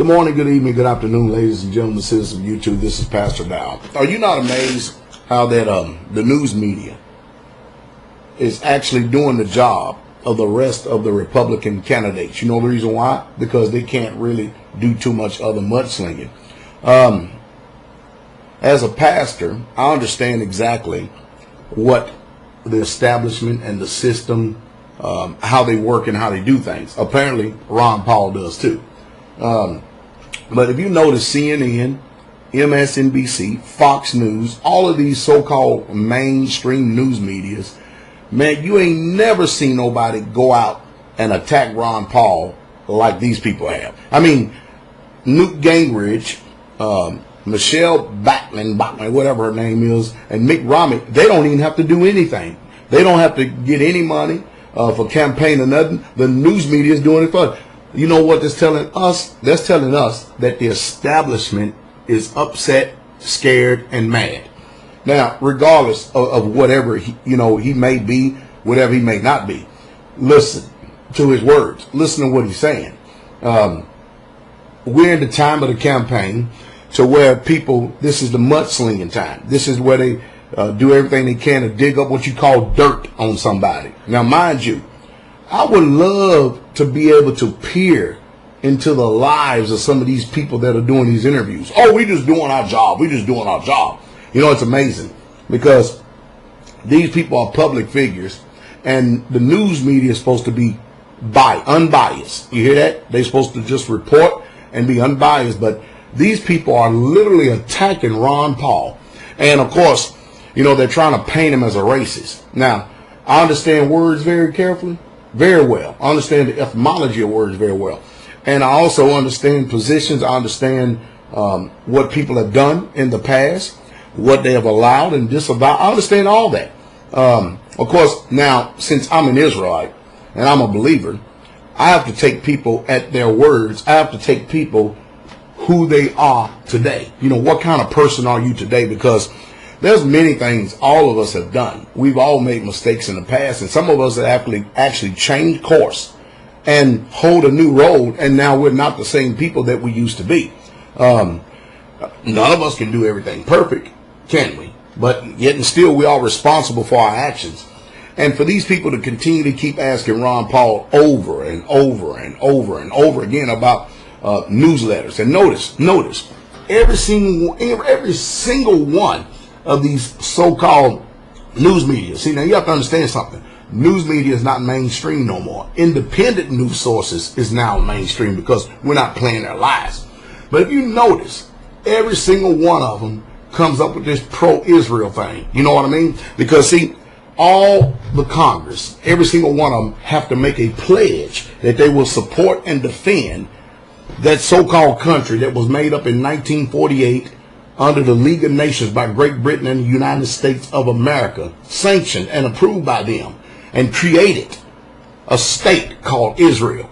Good morning, good evening, good afternoon, ladies and gentlemen, citizens of YouTube. This is Pastor Dow. Are you not amazed how that the news media is actually doing the job of the rest of the Republican candidates? You know the reason why? Because they can't really do too much other mudslinging. As a pastor, I understand exactly what the establishment and the system, how they work and how they do things. Apparently, Ron Paul does too. But if you notice, CNN, MSNBC, Fox News, all of these so-called mainstream news medias, man, you ain't never seen nobody go out and attack Ron Paul like these people have. I mean, Newt Gingrich, Michelle Bachmann, whatever her name is, and Mitt Romney, they don't even have to do anything. They don't have to get any money for campaign or nothing. The news media is doing it for them. You know what that's telling us? That's telling us that the establishment is upset, scared, and mad. Now, regardless of whatever he may be, whatever he may not be, listen to his words. Listen to what he's saying. We're in the time of the campaign to where people, this is the mudslinging time. This is where they do everything they can to dig up what you call dirt on somebody. Now, mind you, I would love to be able to peer into the lives of some of these people that are doing these interviews. Oh, we just doing our job. We just doing our job. You know, it's amazing because these people are public figures and the news media is supposed to be unbiased. You hear that? They're supposed to just report and be unbiased, but these people are literally attacking Ron Paul. And of course, you know, they're trying to paint him as a racist. Now, I understand words very carefully. Very well. I understand the etymology of words very well. And I also understand positions. I understand what people have done in the past, what they have allowed and disallowed. I understand all that. Of course, now, since I'm an Israelite and I'm a believer, I have to take people at their words. I have to take people who they are today. You know, what kind of person are you today? Because there's many things all of us have done. We've all made mistakes in the past, and some of us have actually changed course and hold a new road, and now we're not the same people that we used to be. None of us can do everything perfect, can we? But yet and still, we are responsible for our actions. And for these people to continue to keep asking Ron Paul over and over and over and over again about newsletters. And notice, every single one of these so-called news media. See, now you have to understand something. News media is not mainstream no more. Independent news sources is now mainstream because we're not playing their lies. But if you notice, every single one of them comes up with this pro-Israel thing. You know what I mean? Because see, all the Congress, every single one of them have to make a pledge that they will support and defend that so-called country that was made up in 1948 under the League of Nations by Great Britain and the United States of America, sanctioned and approved by them, and created a state called Israel.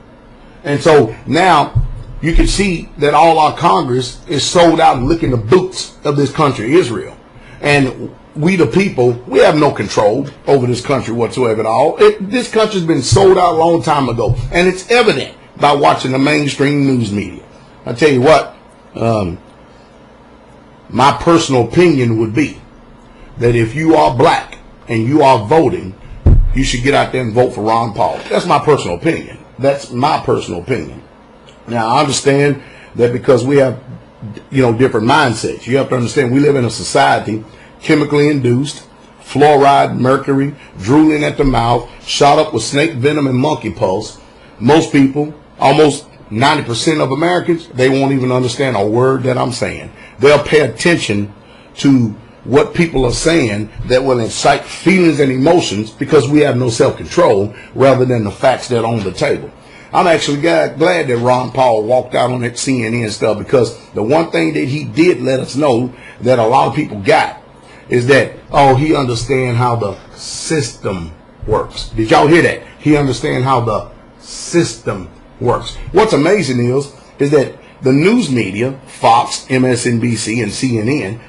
And so now you can see that all our Congress is sold out and licking the boots of this country, Israel. And we the people, we have no control over this country whatsoever at all. This country's been sold out a long time ago, and it's evident by watching the mainstream news media. I tell you what, my personal opinion would be that if you are black and you are voting, you should get out there and vote for Ron Paul. That's my personal opinion. That's my personal opinion. Now, I understand that because we have, different mindsets. You have to understand we live in a society chemically induced, fluoride, mercury, drooling at the mouth, shot up with snake venom and monkey pulse. Most people, almost 90% of Americans, they won't even understand a word that I'm saying. They'll pay attention to what people are saying that will incite feelings and emotions because we have no self-control rather than the facts that are on the table. I'm actually glad that Ron Paul walked out on that CNN stuff because the one thing that he did let us know that a lot of people got is that, he understands how the system works. Did y'all hear that? He understands how the system works. What's amazing is that the news media, Fox, MSNBC, and CNN,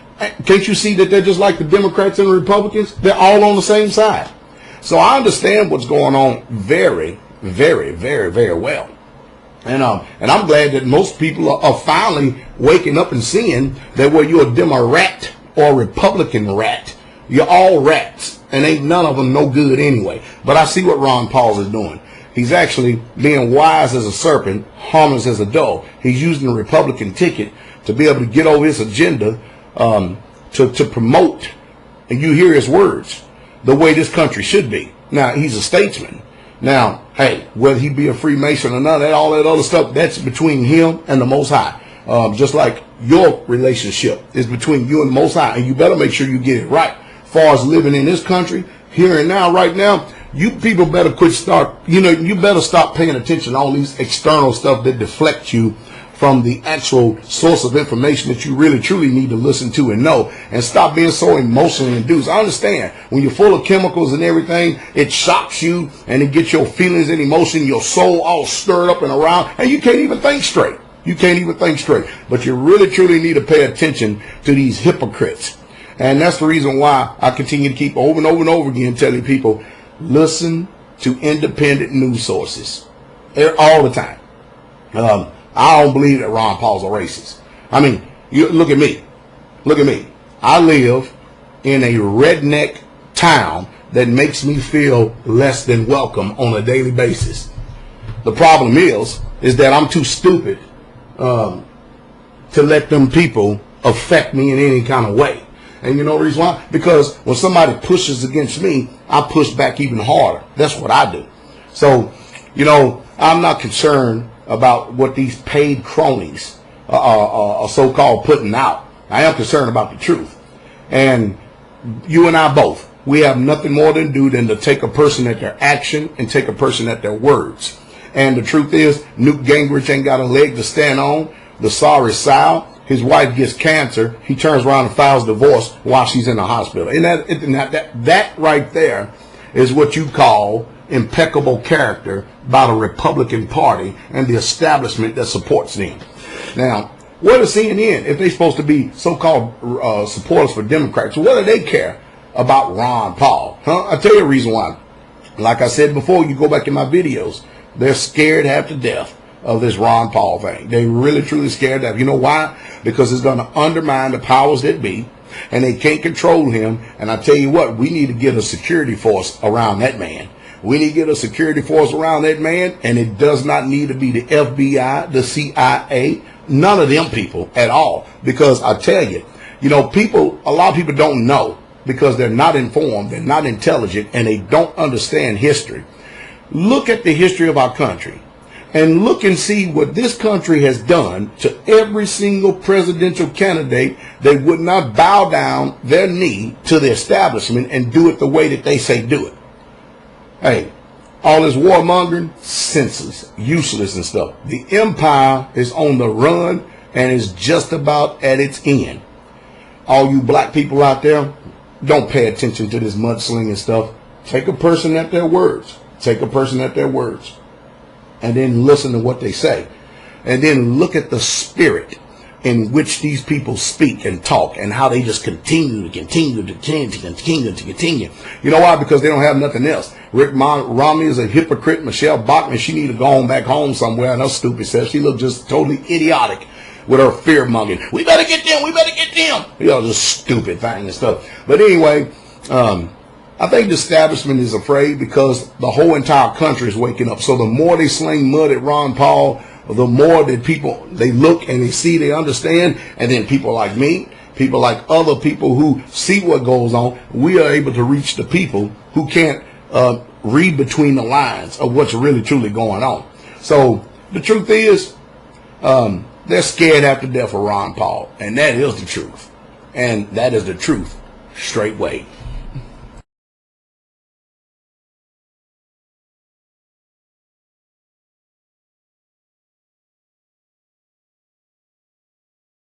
can't you see that they're just like the Democrats and the Republicans? They're all on the same side. So I understand what's going on very, very, very, very well. And I'm glad that most people are finally waking up and seeing that whether you're a Democrat or a Republican rat, you're all rats, and ain't none of them no good anyway. But I see what Ron Paul is doing. He's actually being wise as a serpent, harmless as a dove. He's using the Republican ticket to be able to get over his agenda, to promote, and you hear his words, the way this country should be. Now, he's a statesman. Now, hey, whether he be a Freemason or not, all that other stuff, that's between him and the Most High. Just like your relationship is between you and the Most High, and you better make sure you get it right. As far as living in this country, here and now, right now, you people better you better stop paying attention to all these external stuff that deflect you from the actual source of information that you really truly need to listen to and know, and stop being so emotionally induced. I understand when you're full of chemicals and everything, it shocks you and it gets your feelings and emotion, your soul all stirred up and around, and you can't even think straight. You can't even think straight. But you really truly need to pay attention to these hypocrites. And that's the reason why I continue to keep over and over and over again telling people, listen to independent news sources all the time. I don't believe that Ron Paul's a racist. I mean, you look at me. Look at me. I live in a redneck town that makes me feel less than welcome on a daily basis. The problem is that I'm too stupid to let them people affect me in any kind of way. And you know the reason why? Because when somebody pushes against me, I push back even harder. That's what I do. So, I'm not concerned about what these paid cronies are so-called putting out. I am concerned about the truth. And you and I both, we have nothing more to do than to take a person at their action and take a person at their words. And the truth is, Newt Gingrich ain't got a leg to stand on. The sorry sow. His wife gets cancer. He turns around and files divorce while she's in the hospital. And that right there is what you call impeccable character by the Republican Party and the establishment that supports them. Now, what is CNN if they're supposed to be so-called supporters for Democrats? What do they care about Ron Paul? I'll tell you the reason why. Like I said before, you go back in my videos, they're scared half to death of this Ron Paul thing. They really, truly scared to death. You know why? Because it's going to undermine the powers that be, and they can't control him. And I tell you what, we need to get a security force around that man. We need to get a security force around that man, and it does not need to be the FBI, the CIA, none of them people at all. Because I tell you, a lot of people don't know because they're not informed, they're not intelligent, and they don't understand history. Look at the history of our country and look and see what this country has done to every single presidential candidate that would not bow down their knee to the establishment and do it the way that they say do it. Hey, all this warmongering, senseless, useless and stuff. The empire is on the run and is just about at its end. All you black people out there, don't pay attention to this mudslinging stuff. Take a person at their words. Take a person at their words. And then listen to what they say. And then look at the spirit in which these people speak and talk and how they just continue. You know why? Because they don't have nothing else. Rick Romney is a hypocrite. Michelle Bachmann, she need to go on back home somewhere. And her stupid self, she looked just totally idiotic with her fear-mongering. We better get them. We better get them. Just stupid thing and stuff. But anyway, I think the establishment is afraid because the whole entire country is waking up. So the more they sling mud at Ron Paul, the more that people, they look and they see, they understand. And then people like me, people like other people who see what goes on, we are able to reach the people who can't read between the lines of what's really truly going on. So the truth is, they're scared half to death of Ron Paul. And that is the truth. And that is the truth straightway.